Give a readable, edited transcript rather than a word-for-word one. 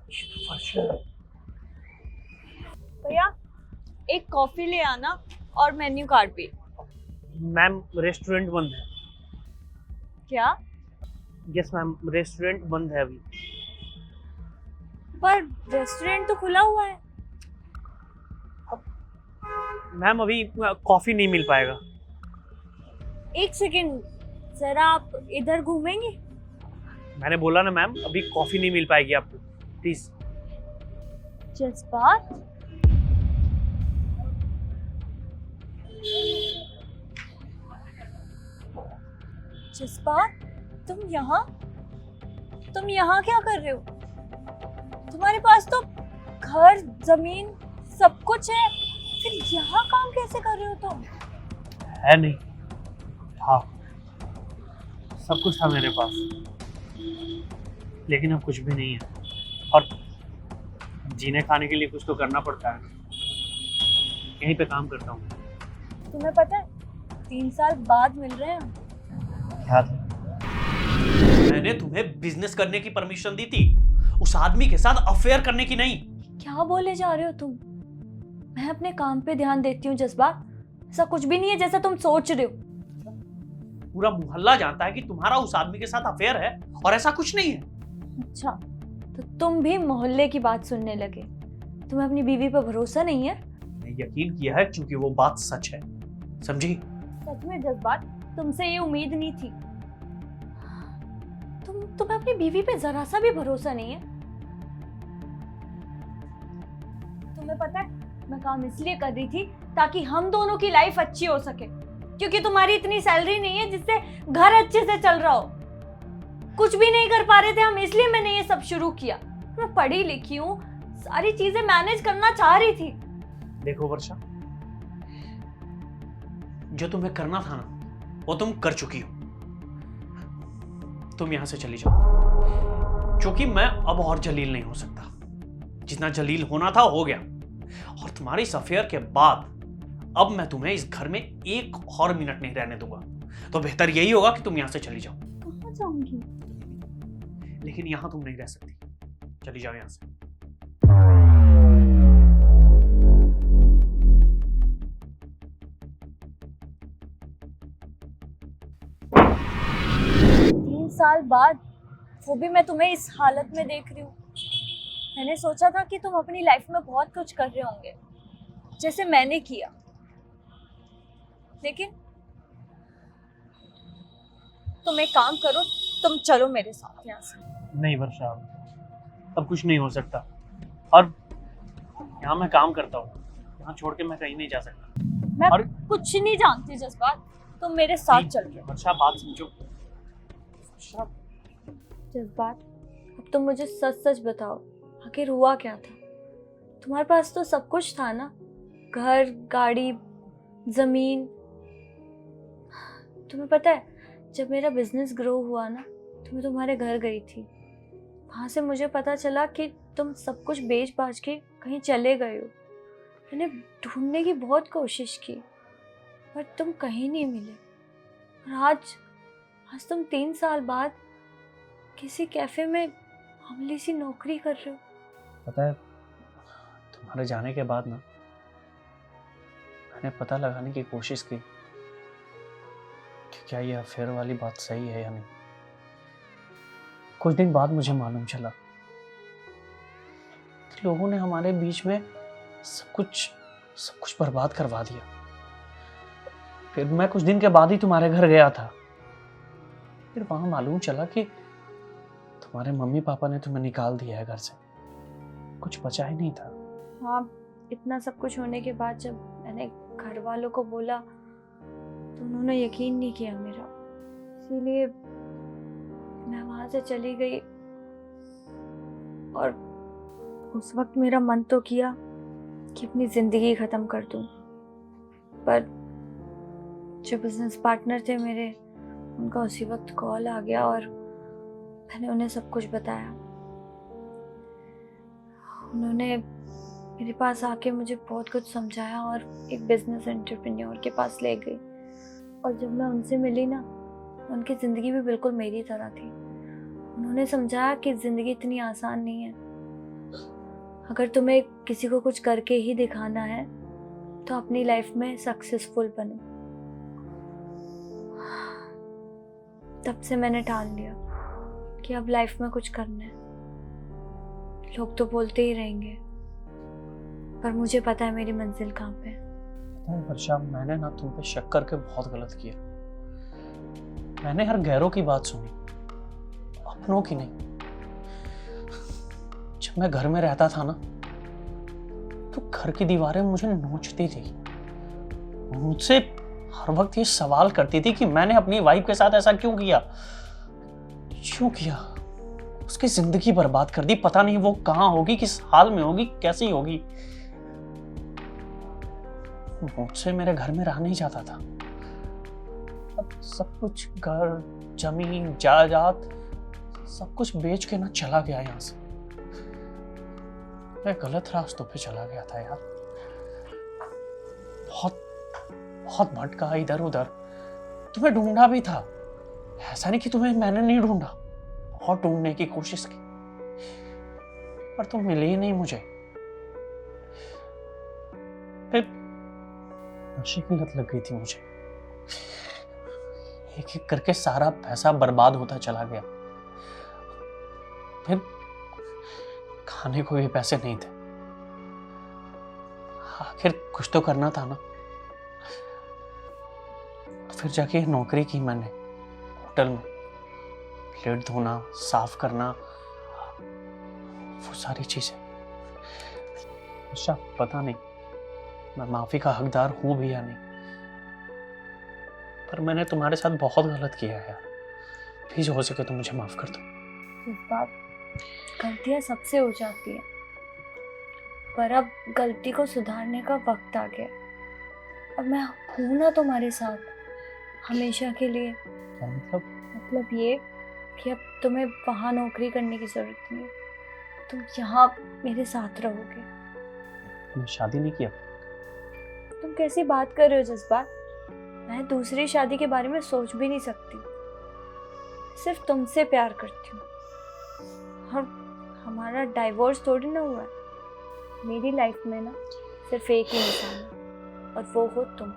अच्छा, भैया एक कॉफी ले आना और मेन्यू कार्ड भी। मैम रेस्टोरेंट बंद है। क्या? यस मैम, रेस्टोरेंट बंद है अभी। पर रेस्टोरेंट तो खुला हुआ है। मैम अभी कॉफी नहीं मिल पाएगा। एक सेकेंड, जरा आप इधर घूमेंगे? मैंने बोला ना मैम, अभी कॉफी नहीं मिल पाएगी आपको, प्लीज। जज्बात, जज्बात, तुम यहाँ क्या कर रहे हो? तुम्हारे पास तो घर जमीन सब कुछ है, फिर यहाँ काम कैसे कर रहे हो तुम? है नहीं, था, सब कुछ था मेरे पास, लेकिन अब कुछ भी नहीं है। और जीने खाने के लिए कुछ तो करना पड़ता है। यहीं पे काम करता हूँ। तुम्हें पता है 3 साल बाद मिल रहे हैं हम। क्या था? मैंने तुम्हें बिजनेस करने की परमिशन दी थी, उस आदमी के साथ अफेयर करने की नहीं। क्या बोले जा रहे हो तुम? मैं अपने काम पे ध्यान देती हूँ जज्बात, ऐसा कुछ भी नहीं है जैसा तुम सोच रहे हो। पूरा मोहल्ला जानता है कि तुम्हारा उस आदमी के साथ अफेयर है, और ऐसा कुछ नहीं है। अच्छा, तो तुम भी मोहल्ले की बात सुनने लगे? तुम्हें अपनी बीवी पर भरोसा नहीं है? मैंने यकीन किया है क्योंकि वो बात सच है, समझी? सच में जज्बात, तुमसे ये उम्मीद नहीं थी। तुम्हें अपनी बीवी पे जरा सा भी भरोसा नहीं है। तुम्हें पता है मैं काम इसलिए कर रही थी ताकि हम दोनों की लाइफ अच्छी हो सके, क्योंकि तुम्हारी इतनी सैलरी नहीं है जिससे घर अच्छे से चल रहा हो। कुछ भी नहीं कर पा रहे थे हम, इसलिए मैंने ये सब शुरू किया। मैं पढ़ी लिखी हूँ, सारी चीजें मैनेज करना चाह रही थी। देखो वर्षा, जो तुम्हें करना था ना वो तुम कर चुकी हो। तुम यहां से चली जाओ, क्योंकि मैं अब और जलील नहीं हो सकता। जितना जलील होना था हो गया, और तुम्हारी इस अफेयर के बाद अब मैं तुम्हें इस घर में एक और मिनट नहीं रहने दूंगा। तो बेहतर यही होगा कि तुम यहां से चली जाओ। कहाँ जाऊंगी? लेकिन यहां तुम नहीं रह सकती, चली जाओ यहां से। 3 साल बाद, वो भी मैं तुम्हें इस हालत में देख रही हूँ। मैंने सोचा था कि तुम अपनी लाइफ में बहुत कुछ कर रहे होंगे, जैसे मैंने किया, लेकिन तुम एक काम करो, तुम चलो मेरे साथ यहाँ से। नहीं वर्षा, अब कुछ नहीं हो सकता। और यहाँ मैं काम करता हूँ, यहाँ छोड़ के मैं कहीं नहीं जा सकता। मैं और कुछ नहीं जानती जज्बात, तुम मेरे साथ चल रहे हो। वर्षा बात समझो। वर्षा, जज्बात, अब तुम मुझे सच सच बताओ, आखिर हुआ क्या था? तुम्हारे पास तो सब कुछ था ना, घर, गाड़ी, जमीन। तुम्हें पता है जब मेरा बिजनेस ग्रो हुआ ना, तो मैं तुम्हारे घर गई थी। वहाँ से मुझे पता चला कि तुम सब कुछ बेच बाच के कहीं चले गए हो। मैंने ढूंढने की बहुत कोशिश की, पर तुम कहीं नहीं मिले। और आज तुम 3 साल बाद किसी कैफे में मामूली सी नौकरी कर रहे हो। पता है, तुम्हारे जाने के बाद ना मैंने पता लगाने की कोशिश की कि क्या ये अफेयर वाली बात सही है या नहीं। कुछ दिन बाद मुझे मालूम चला कि लोगों ने हमारे बीच में सब कुछ बर्बाद करवा दिया। फिर मैं कुछ दिन के बाद ही तुम्हारे घर गया था। फिर वहां मालूम चला कि तुम्हारे मम्मी पापा ने तुम्हें निकाल दिया है घर से, कुछ बचा ही नहीं था। हाँ, इतना सब कुछ होने के बाद जब मैंने घर वालों को बोला तो उन्होंने यकीन नहीं किया मेरा, इसीलिए मैं वहां से चली गई। और उस वक्त मेरा मन तो किया कि अपनी जिंदगी खत्म कर दूं, पर जो बिजनेस पार्टनर थे मेरे, उनका उसी वक्त कॉल आ गया और मैंने उन्हें सब कुछ बताया। उन्होंने मेरे पास आके मुझे बहुत कुछ समझाया और एक बिजनेस एंटरप्रेन्योर के पास ले गई। और जब मैं उनसे मिली ना, उनकी ज़िंदगी भी बिल्कुल मेरी तरह थी। उन्होंने समझाया कि ज़िंदगी इतनी आसान नहीं है, अगर तुम्हें किसी को कुछ करके ही दिखाना है तो अपनी लाइफ में सक्सेसफुल बनो। तब से मैंने ठान लिया कि अब लाइफ में कुछ करना है। लोग तो बोलते ही रहेंगे, पर मुझे पता है मेरी मंजिल कहाँ पे है। पता है वर्षा, मैंने ना तुम पे शक करके बहुत गलत किया। मैंने हर गैरों की बात सुनी, अपनों की नहीं। जब मैं घर में रहता था ना, तो घर की दीवारें मुझे नोचती थी। मुझसे हर वक्त ये सवाल करती थी कि मैंने अपनी वाइफ के साथ ऐसा क्यों किया, क्यों किया। उसकी जिंदगी बर्बाद कर दी। पता नहीं वो कहाँ होगी, किस हाल में होगी, कैसी होगी। मुझसे मेरे घर में रहा नहीं जाता था। अब सब कुछ, घर, जमीन, जायदाद, सब कुछ बेच के ना चला गया यहाँ से। मैं गलत रास्तों पे चला गया था यार। बहुत बहुत भटका इधर उधर। तुम्हें ढूंढा भी था, ऐसा नहीं कि तुम्हें मैंने नहीं ढूंढा। बहुत ढूंढने की कोशिश की, पर तुम मिले ही नहीं मुझे। फिर नशे की लत लग गई थी मुझे। एक एक करके सारा पैसा बर्बाद होता चला गया। फिर खाने को भी पैसे नहीं थे। आखिर कुछ तो करना था ना। फिर जाके नौकरी की मैंने, होटल में प्लेट धोना, साफ करना, वो सारी चीजें। अच्छा, पता नहीं मैं माफी का हकदार हूं भी या नहीं, पर मैंने तुम्हारे साथ बहुत गलत किया है यार। प्लीज हो सके तो मुझे माफ कर दो। बात, गलतियां सबसे हो जाती है, पर अब गलती को सुधारने का वक्त आ गया। अब मैं हूं ना तुम्हारे साथ हमेशा के लिए। क्या मतलब ये कि अब तुम्हें वहाँ नौकरी करने की जरूरत नहीं है, तुम यहाँ मेरे साथ रहोगे। मैं शादी नहीं किया। तुम कैसी बात कर रहे हो जज्बात? मैं दूसरी शादी के बारे में सोच भी नहीं सकती। सिर्फ तुमसे प्यार करती हूँ, और हमारा डाइवोर्स थोड़ी ना हुआ है। मेरी लाइफ में ना सिर्फ एक ही इंसान है, और वो हो तुम।